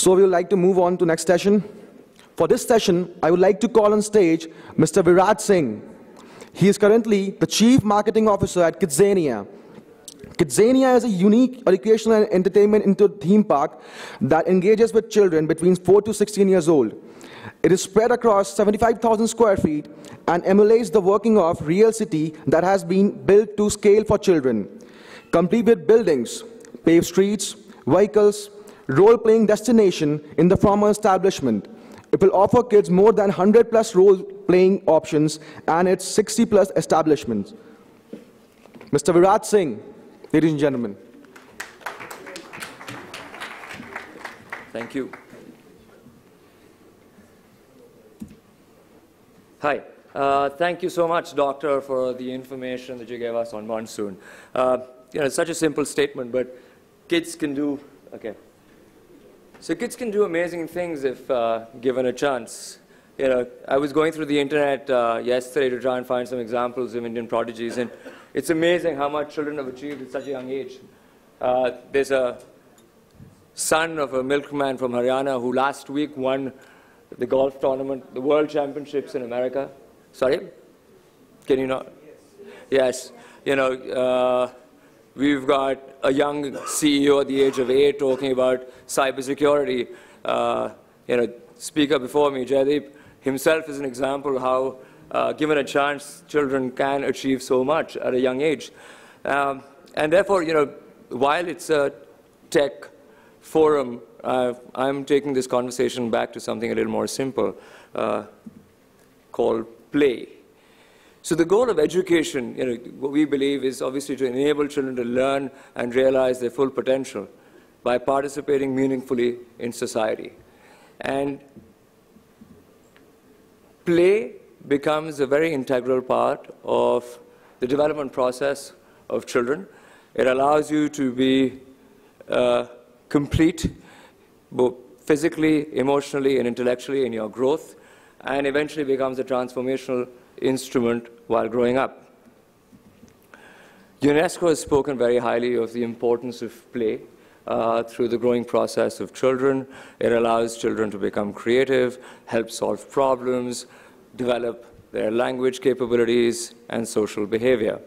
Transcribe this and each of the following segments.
So we would like to move on to next session. For this session, I would like to call on stage Mr. Viraj Singh. He is currently the Chief Marketing Officer at KidZania. KidZania is a unique educational and entertainment theme park that engages with children between 4 to 16 years old. It is spread across 75,000 square feet and emulates the working of real city that has been built to scale for children, complete with buildings, paved streets, vehicles, role-playing destination in the former establishment. It will offer kids more than 100+ role-playing options and its 60+ establishments. Mr. Viraj Singh, ladies and gentlemen. Thank you. Hi. Thank you so much, Doctor, for the information that you gave us on monsoon. It's such a simple statement, but kids can do, So kids can do amazing things if given a chance. I was going through the internet yesterday to try and find some examples of Indian prodigies, and it's amazing how much children have achieved at such a young age. There's a son of a milkman from Haryana who last week won the golf tournament, the World Championships in America. Sorry? Can you not? Yes. We've got a young CEO at the age of 8 talking about cybersecurity. Speaker before me, Jaideep, himself is an example of how, given a chance, children can achieve so much at a young age. And therefore, while it's a tech forum, I'm taking this conversation back to something a little more simple, called play. So the goal of education, what we believe is obviously to enable children to learn and realize their full potential by participating meaningfully in society. And play becomes a very integral part of the development process of children. It allows you to be complete, both physically, emotionally, and intellectually in your growth, and eventually becomes a transformational instrument while growing up. UNESCO has spoken very highly of the importance of play through the growing process of children. It allows children to become creative, help solve problems, develop their language capabilities and social behavior.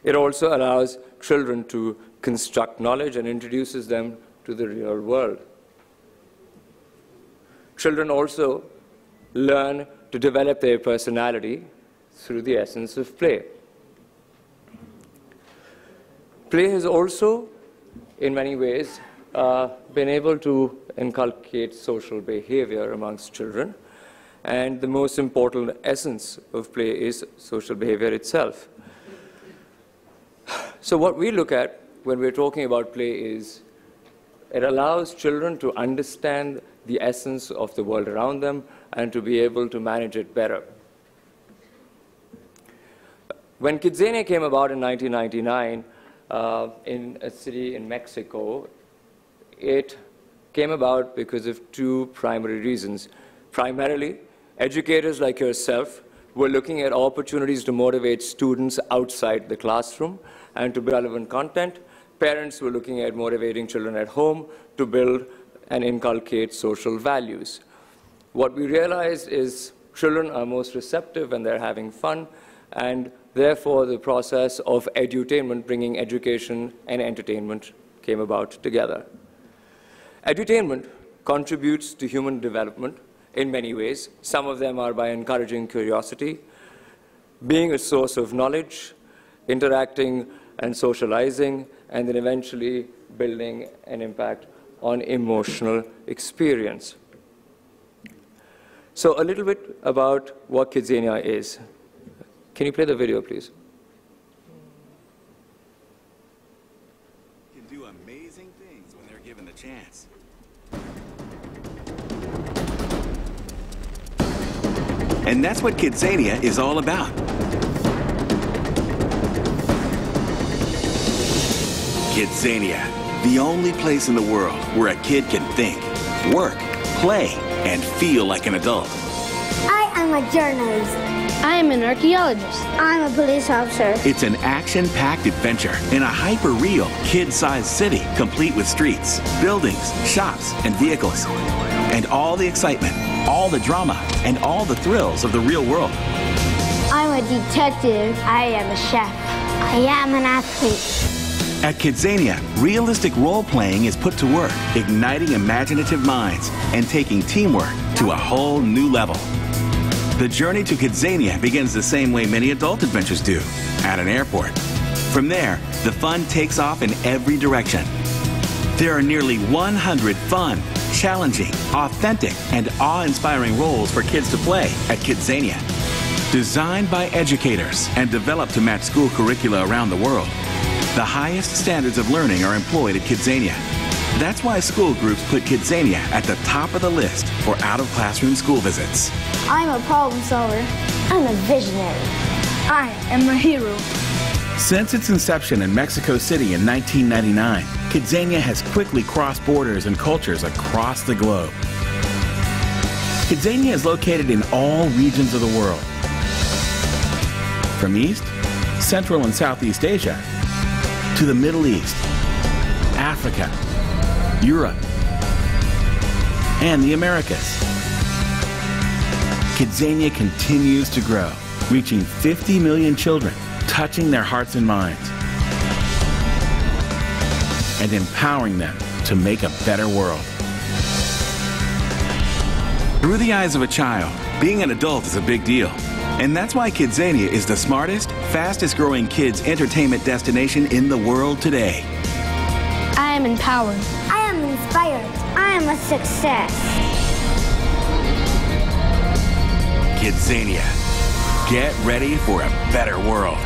It also allows children to construct knowledge and introduces them to the real world. Children also learn to develop their personality through the essence of play. Play has also, in many ways, been able to inculcate social behavior amongst children. And the most important essence of play is social behavior itself. So what we look at when we're talking about play is it allows children to understand the essence of the world around them and to be able to manage it better. When KidZania came about in 1999 in a city in Mexico, it came about because of two primary reasons. Primarily, educators like yourself were looking at opportunities to motivate students outside the classroom and to build relevant content. Parents were looking at motivating children at home to build and inculcate social values. What we realized is children are most receptive when they're having fun, and therefore the process of edutainment, bringing education and entertainment, came about together. Edutainment contributes to human development in many ways. Some of them are by encouraging curiosity, being a source of knowledge, interacting and socializing, and then eventually building an impact on emotional experience. So a little bit about what KidZania is. Can you play the video, please? Can do amazing things when they're given the chance. And that's what KidZania is all about. KidZania, the only place in the world where a kid can think, work, play, and feel like an adult. I am a journalist. I am an archaeologist. I'm a police officer. It's an action-packed adventure in a hyper-real, kid-sized city, complete with streets, buildings, shops, and vehicles. And all the excitement, all the drama, and all the thrills of the real world. I'm a detective. I am a chef. I am an athlete. At KidZania, realistic role-playing is put to work, igniting imaginative minds and taking teamwork to a whole new level. The journey to KidZania begins the same way many adult adventures do, at an airport. From there, the fun takes off in every direction. There are nearly 100 fun, challenging, authentic, and awe-inspiring roles for kids to play at KidZania. Designed by educators and developed to match school curricula around the world, the highest standards of learning are employed at KidZania. That's why school groups put KidZania at the top of the list for out-of-classroom school visits. I'm a problem solver. I'm a visionary. I am a hero. Since its inception in Mexico City in 1999, KidZania has quickly crossed borders and cultures across the globe. KidZania is located in all regions of the world, from East, Central, and Southeast Asia, to the Middle East, Africa, Europe, and the Americas. KidZania continues to grow, reaching 50 million children, touching their hearts and minds, and empowering them to make a better world. Through the eyes of a child, being an adult is a big deal. And that's why KidZania is the smartest, fastest-growing kids' entertainment destination in the world today. I am empowered. I am inspired. I am a success. KidZania. Get ready for a better world.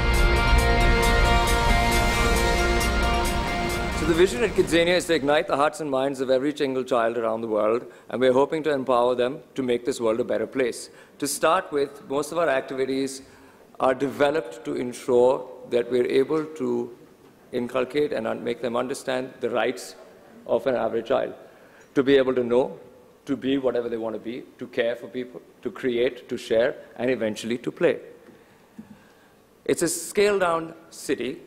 So the vision at KidZania is to ignite the hearts and minds of every single child around the world, and we're hoping to empower them to make this world a better place. To start with, most of our activities are developed to ensure that we're able to inculcate and make them understand the rights of an average child. To be able to know, to be whatever they want to be, to care for people, to create, to share, and eventually to play. It's a scaled-down city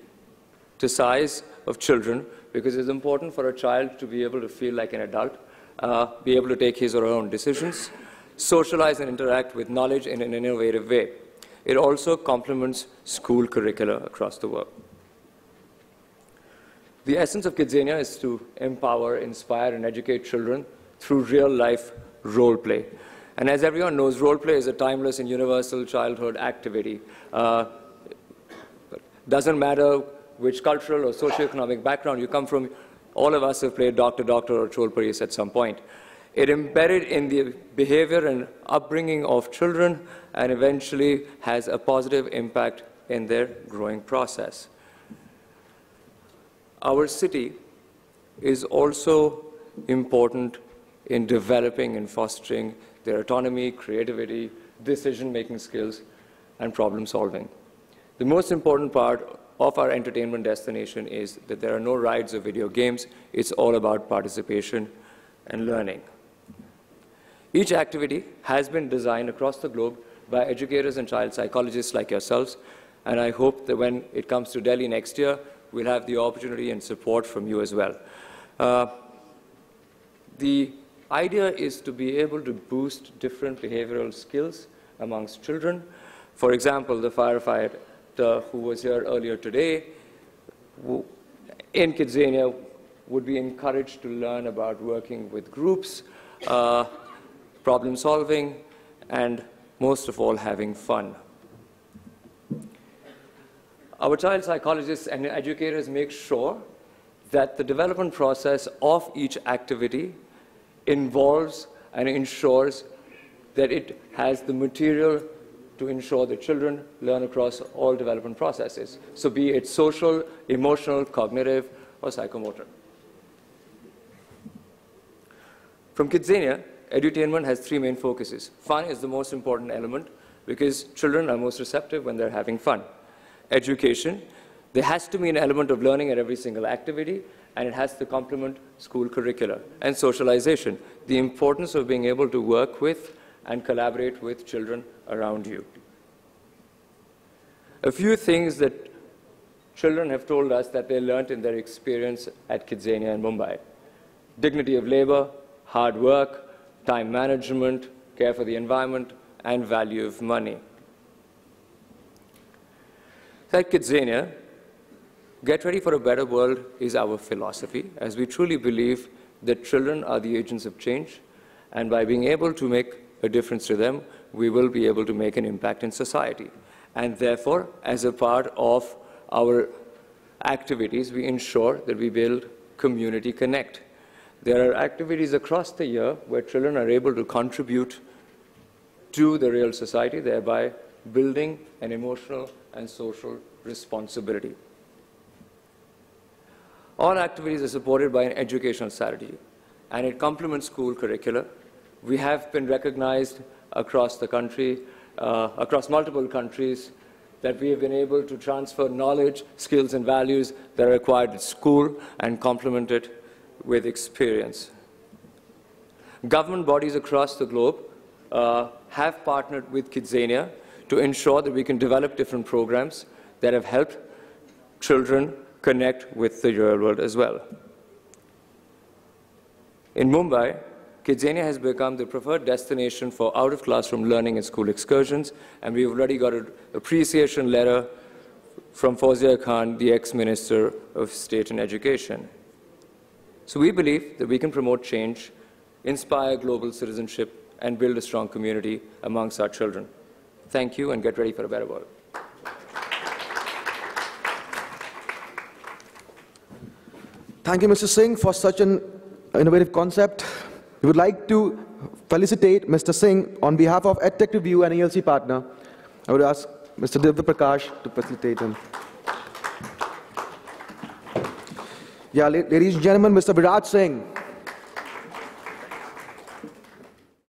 to size of children because it's important for a child to be able to feel like an adult, be able to take his or her own decisions, socialize and interact with knowledge in an innovative way. It also complements school curricula across the world. The essence of KidZania is to empower, inspire, and educate children through real-life role play. And as everyone knows, role play is a timeless and universal childhood activity. Doesn't matter which cultural or socioeconomic background you come from, all of us have played Doctor, or Chol Police at some point. It embedded in the behavior and upbringing of children and eventually has a positive impact in their growing process. Our city is also important in developing and fostering their autonomy, creativity, decision-making skills, and problem-solving. The most important part of our entertainment destination is that there are no rides or video games. It's all about participation and learning. Each activity has been designed across the globe by educators and child psychologists like yourselves, and I hope that when it comes to Delhi next year, we'll have the opportunity and support from you as well. The idea is to be able to boost different behavioral skills amongst children. For example, the firefighter who was here earlier today in KidZania would be encouraged to learn about working with groups, problem solving, and most of all, having fun. Our child psychologists and educators make sure that the development process of each activity involves and ensures that it has the material to ensure that children learn across all development processes. So be it social, emotional, cognitive, or psychomotor. From KidZania, edutainment has three main focuses. Fun is the most important element because children are most receptive when they're having fun. Education, there has to be an element of learning at every single activity, and it has to complement school curricula. And socialization, the importance of being able to work with and collaborate with children around you. A few things that children have told us that they learned in their experience at KidZania in Mumbai. Dignity of labor, hard work, time management, care for the environment, and value of money. So at KidZania, get ready for a better world is our philosophy, as we truly believe that children are the agents of change, and by being able to make a difference to them, we will be able to make an impact in society. And therefore, as a part of our activities, we ensure that we build community connect. There are activities across the year where children are able to contribute to the real society, thereby building an emotional and social responsibility. All activities are supported by an educational strategy, and it complements school curricula. We have been recognized across the country, across multiple countries, that we have been able to transfer knowledge, skills, and values that are required at school and complement it with experience. Government bodies across the globe have partnered with KidZania to ensure that we can develop different programs that have helped children connect with the real world as well. In Mumbai, KidZania has become the preferred destination for out-of-classroom learning and school excursions, and we've already got an appreciation letter from Fawzia Khan, the ex-Minister of State and Education. So we believe that we can promote change, inspire global citizenship, and build a strong community amongst our children. Thank you, and get ready for a better world. Thank you, Mr. Singh, for such an innovative concept. We would like to felicitate Mr. Singh on behalf of EdTechReview and ELC partner. I would ask Mr. Divya Prakash to facilitate him. Yeah, ladies and gentlemen, Mr. Viraj Singh.